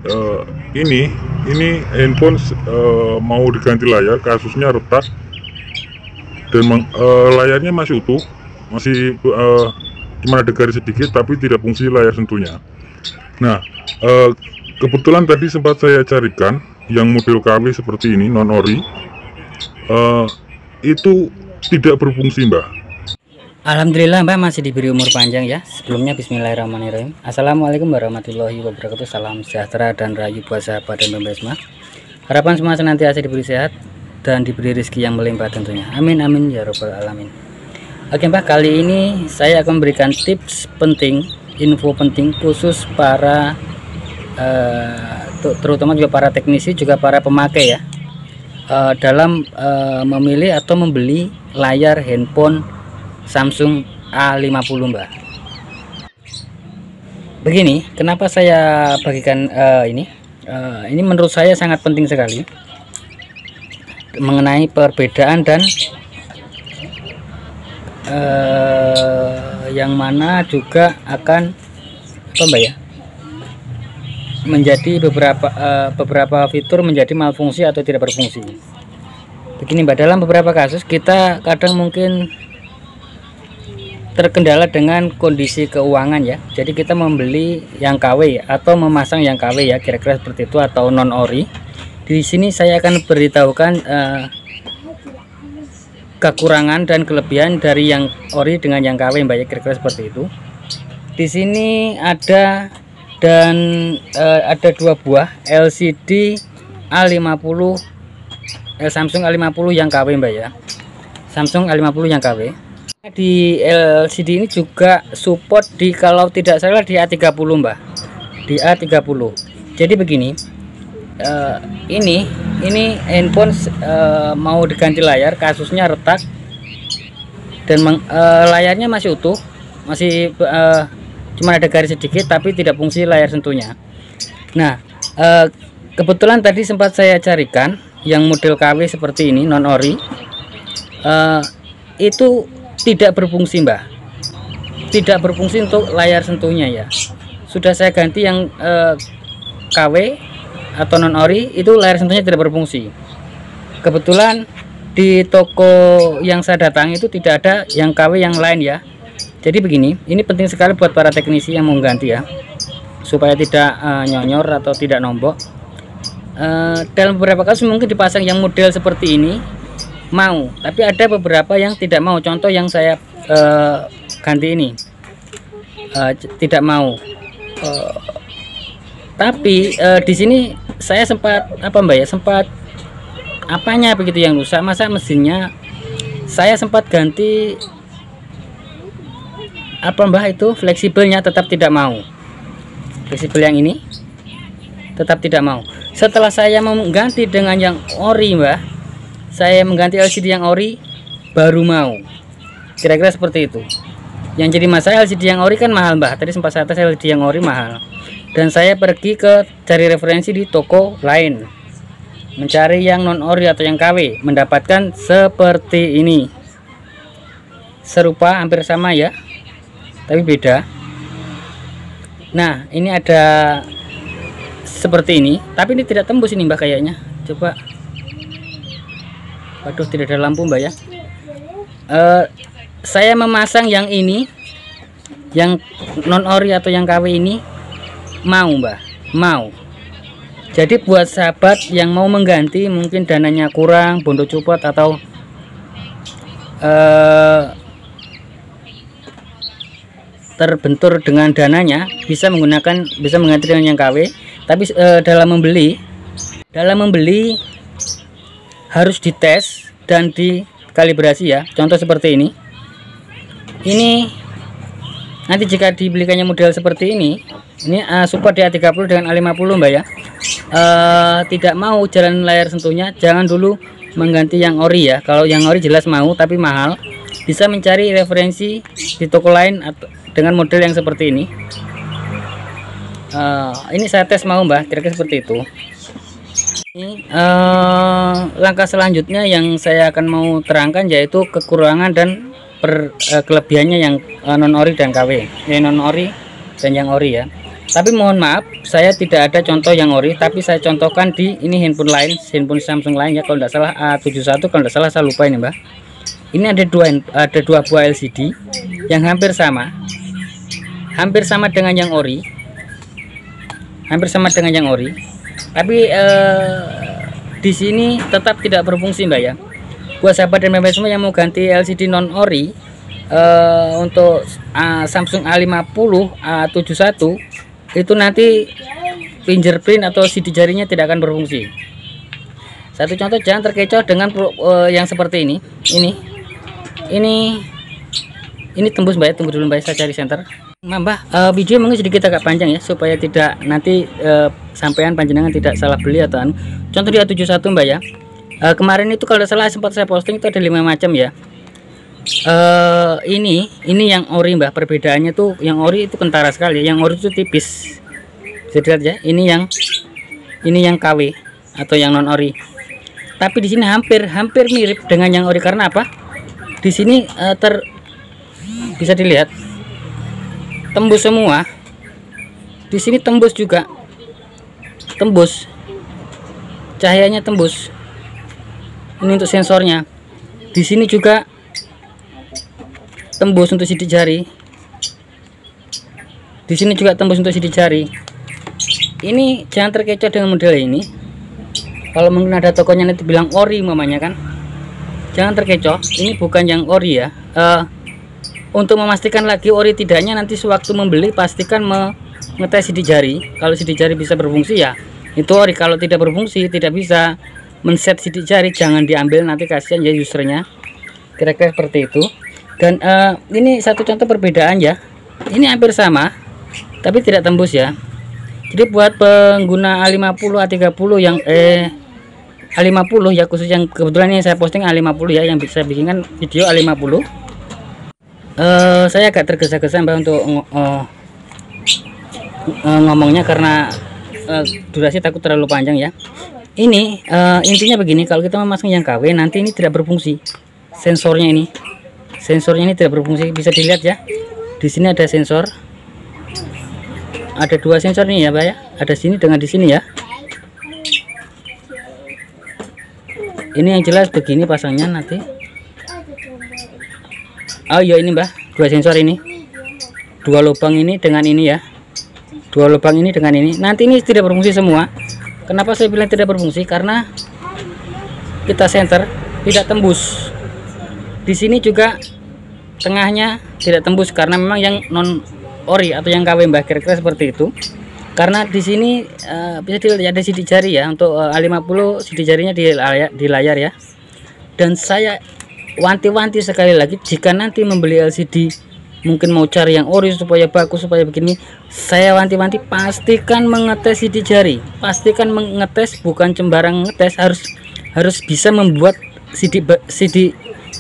eh, ini handphone mau diganti layar, kasusnya retak dan layarnya masih utuh, masih cuma ada garis sedikit tapi tidak fungsi layar sentuhnya. Nah, kebetulan tadi sempat saya carikan yang model KW seperti ini, non ori, itu tidak berfungsi, Mbak. Alhamdulillah Mbak masih diberi umur panjang ya. Sebelumnya bismillahirrahmanirrahim. Assalamualaikum warahmatullahi wabarakatuh. Salam sejahtera dan rahayu buat sahabat dan pembesma. Harapan semua senantiasa diberi sehat dan diberi rezeki yang melimpah tentunya. Amin amin ya robbal alamin. Oke Mbak, kali ini saya akan memberikan tips penting, info penting khusus para terutama juga para teknisi, juga para pemakai ya, dalam memilih atau membeli layar handphone Samsung A50 Mbak. Begini, kenapa saya bagikan ini menurut saya sangat penting sekali mengenai perbedaan dan yang mana juga akan apa Mbak ya, menjadi beberapa fitur menjadi malfungsi atau tidak berfungsi. Begini Mbak, dalam beberapa kasus kita kadang mungkin terkendala dengan kondisi keuangan ya. Jadi kita membeli yang KW atau memasang yang KW ya, kira-kira seperti itu, atau non ori. Di sini saya akan beritahukan kekurangan dan kelebihan dari yang ori dengan yang KW Mbak ya, kira-kira seperti itu. Di sini ada dua buah LCD A50 Samsung A50 yang KW Mbak ya. Samsung A50 yang KW. Di LCD ini juga support di, kalau tidak salah, di A30 Mbak, di A30. Jadi begini, ini handphone mau diganti layar, kasusnya retak dan layarnya masih utuh, masih cuma ada garis sedikit tapi tidak fungsi layar sentuhnya. Nah, kebetulan tadi sempat saya carikan yang model KW seperti ini, non ori, itu tidak berfungsi Mbak, tidak berfungsi untuk layar sentuhnya ya. Sudah saya ganti yang KW atau non ori, itu layar sentuhnya tidak berfungsi. Kebetulan di toko yang saya datangi itu tidak ada yang KW yang lain ya. Jadi begini, ini penting sekali buat para teknisi yang mau ganti ya, supaya tidak nyonyor atau tidak nombok. Dalam beberapa kasus mungkin dipasang yang model seperti ini mau, tapi ada beberapa yang tidak mau. Contoh yang saya ganti ini tidak mau. Tapi di sini saya sempat apa Mbak ya, sempat apanya begitu yang rusak, masa mesinnya. Saya sempat ganti apa Mbak, itu fleksibelnya tetap tidak mau. Fleksibel yang ini tetap tidak mau. Setelah saya mengganti dengan yang ori Mbak, saya mengganti LCD yang ori, baru mau. Kira-kira seperti itu. Yang jadi masalah, LCD yang ori kan mahal Mbak. Tadi sempat saya tes, LCD yang ori mahal. Dan saya pergi ke cari referensi di toko lain, mencari yang non ori atau yang KW, mendapatkan seperti ini. Serupa, hampir sama ya, tapi beda. Nah, ini ada seperti ini, tapi ini tidak tembus ini Mbak kayaknya. Coba. Waduh, tidak ada lampu Mbak ya. Saya memasang yang ini, yang non ori atau yang KW ini, mau Mbak, mau. Jadi buat sahabat yang mau mengganti, mungkin dananya kurang, bondo copot, atau terbentur dengan dananya, bisa mengganti dengan yang KW. Tapi dalam membeli harus dites dan dikalibrasi ya. Contoh seperti ini nanti jika dibelikannya model seperti ini support di A30 dengan A50 Mbak ya. Tidak mau jalan layar sentuhnya, jangan dulu mengganti yang ori ya. Kalau yang ori jelas mau tapi mahal, bisa mencari referensi di toko lain dengan model yang seperti ini. Ini saya tes mau Mbak, kira-kira seperti itu. Langkah selanjutnya yang saya akan mau terangkan yaitu kekurangan dan kelebihannya yang non ori dan KW, non ori dan yang ori ya. Tapi mohon maaf, saya tidak ada contoh yang ori, tapi saya contohkan di ini handphone lain, handphone Samsung lain ya, kalau tidak salah A71, kalau tidak salah saya lupa ini Mbak. Ini ada dua buah LCD yang hampir sama dengan yang ori, tapi di sini tetap tidak berfungsi Mbak ya. Buat sahabat dan member semua yang mau ganti LCD non ori untuk Samsung A50 A71 itu nanti fingerprint atau sidik jarinya tidak akan berfungsi. Satu contoh, jangan terkecoh dengan yang seperti ini. Ini tembus Mbak ya, tunggu dulu Mbak, saya cari center. Mbak, video mungkin sedikit agak panjang ya, supaya tidak nanti sampean panjenengan tidak salah beli atau contoh di A71 Mbak ya. Kemarin itu kalau salah sempat saya posting itu ada 5 macam ya. Ini yang ori Mbak, perbedaannya tuh yang ori itu kentara sekali, yang ori itu tipis. Bisa dilihat ya, ini yang KW atau yang non ori. Tapi di sini hampir mirip dengan yang ori. Karena apa? Di sini bisa dilihat tembus semua. Di sini tembus juga, tembus cahayanya, tembus. Ini untuk sensornya. Di sini juga tembus untuk sidik jari. Di sini juga tembus untuk sidik jari. Ini jangan terkecoh dengan model ini. Kalau mungkin ada tokonya nanti bilang ori mamanya kan, jangan terkecoh, ini bukan yang ori ya. Untuk memastikan lagi ori tidaknya, nanti sewaktu membeli pastikan mengetes sidik jari. Kalau sidik jari bisa berfungsi ya itu ori, kalau tidak berfungsi, tidak bisa men-set sidik jari, jangan diambil, nanti kasihan ya usernya. Kira-kira seperti itu. Dan ini satu contoh perbedaan ya, ini hampir sama tapi tidak tembus ya. Jadi buat pengguna A50 A30 yang A50 ya, khusus yang kebetulan ini saya posting A50 ya, yang bisa bikinkan video A50. Saya agak tergesa-gesa Mbak untuk ngomongnya karena durasi takut terlalu panjang ya. Ini intinya begini, kalau kita memasang yang KW nanti ini tidak berfungsi. Sensornya ini tidak berfungsi, bisa dilihat ya. Di sini ada sensor, ada 2 sensor nih ya Pak ya, ada sini dengan di sini ya. Ini yang jelas begini pasangnya nanti. Oh iya ini Mbak, 2 sensor ini, 2 lubang ini dengan ini ya, 2 lubang ini dengan ini. Nanti ini tidak berfungsi semua. Kenapa saya bilang tidak berfungsi? Karena kita center tidak tembus. Di sini juga tengahnya tidak tembus karena memang yang non ori atau yang KW Mbak, kira-kira seperti itu. Karena di sini bisa dilihat ada sidik jari ya, untuk A50 sidik jarinya di layar ya. Dan saya wanti-wanti sekali lagi, jika nanti membeli LCD mungkin mau cari yang ori supaya bagus, supaya begini, saya wanti-wanti pastikan mengetes sidik jari, pastikan mengetes, bukan sembarang ngetes, harus bisa membuat sidik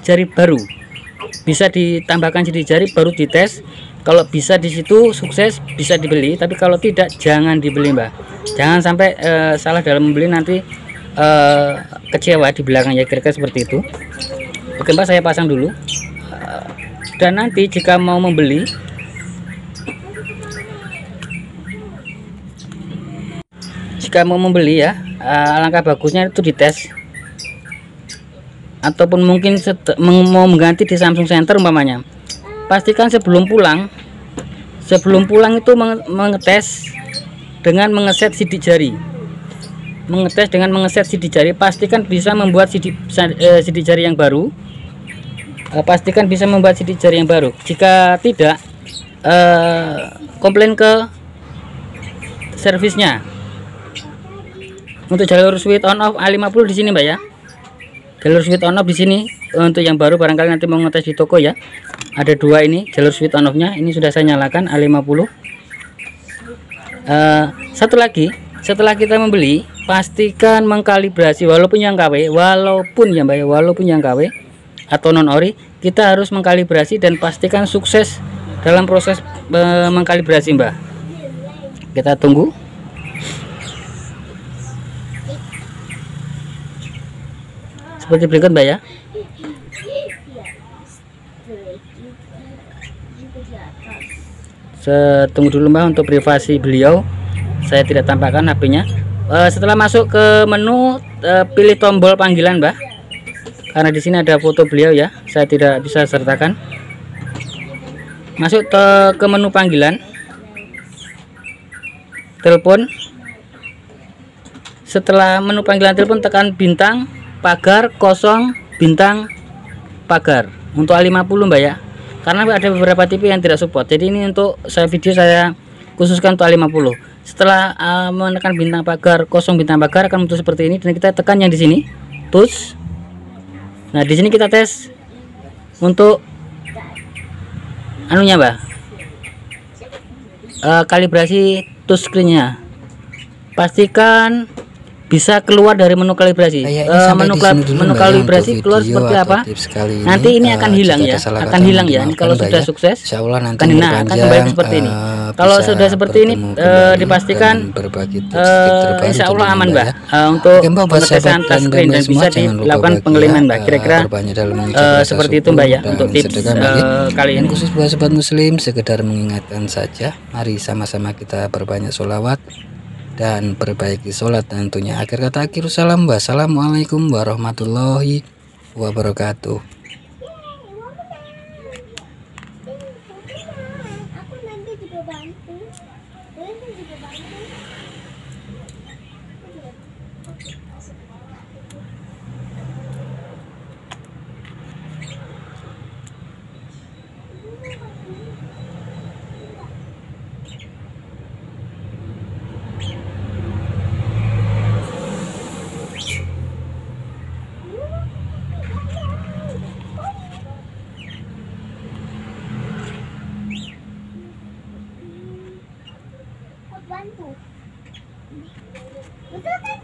jari baru, bisa ditambahkan sidik jari baru dites. Kalau bisa di situ sukses, bisa dibeli. Tapi kalau tidak, jangan dibeli Mbak. Jangan sampai salah dalam membeli, nanti kecewa di belakang ya, kira-kira seperti itu. Oke Mbak, saya pasang dulu. Dan nanti jika mau membeli, ya, alangkah bagusnya itu dites. Ataupun mungkin mau mengganti di Samsung Center umpamanya, pastikan sebelum pulang itu mengetes dengan mengeset sidik jari. Pastikan bisa membuat sidik jari yang baru. Jika tidak, komplain ke servisnya. Untuk jalur switch on off A50 di sini Mbak ya. Jalur switch on off di sini untuk yang baru, barangkali nanti mau ngetes di toko ya. Ada 2 ini jalur switch on off-nya. Ini sudah saya nyalakan A50. Satu lagi, setelah kita membeli, pastikan mengkalibrasi walaupun yang KW atau non ori, kita harus mengkalibrasi dan pastikan sukses dalam proses mengkalibrasi Mbak. Kita tunggu. Seperti berikut Mbak ya. Tunggu dulu Mbak, untuk privasi beliau saya tidak tampakkan HP-nya. Setelah masuk ke menu, pilih tombol panggilan Mbak, karena di sini ada foto beliau ya, saya tidak bisa sertakan. Masuk ke menu panggilan, telepon. Setelah menu panggilan telepon, tekan bintang pagar 0 bintang pagar untuk A50 Mbak ya, karena ada beberapa TV yang tidak support. Jadi ini untuk saya video saya khususkan untuk A50. Setelah menekan bintang pagar 0 bintang pagar akan muncul seperti ini, dan kita tekan yang di sini touch. Nah, di sini kita tes untuk anunya Mbak, kalibrasi touchscreen-nya. Pastikan bisa keluar dari menu kalibrasi. Menu kalibrasi keluar seperti apa? Nanti ini akan hilang ya, akan hilang ya. Ini kalau sudah sukses, akan kembali seperti ini. Kalau sudah seperti ini, dipastikan insya Allah aman Mbak, untuk pengetesan touchscreen, dan bisa dilakukan pengeliman Mbak. Kira-kira seperti itu Mbak ya, untuk tips kali ini. Khusus buat sobat muslim, sekedar mengingatkan saja, mari sama-sama kita berbanyak sholawat dan perbaiki sholat tentunya. Akhir kata akhir salam, wassalamualaikum warahmatullahi wabarakatuh. Bantu. Betul kan?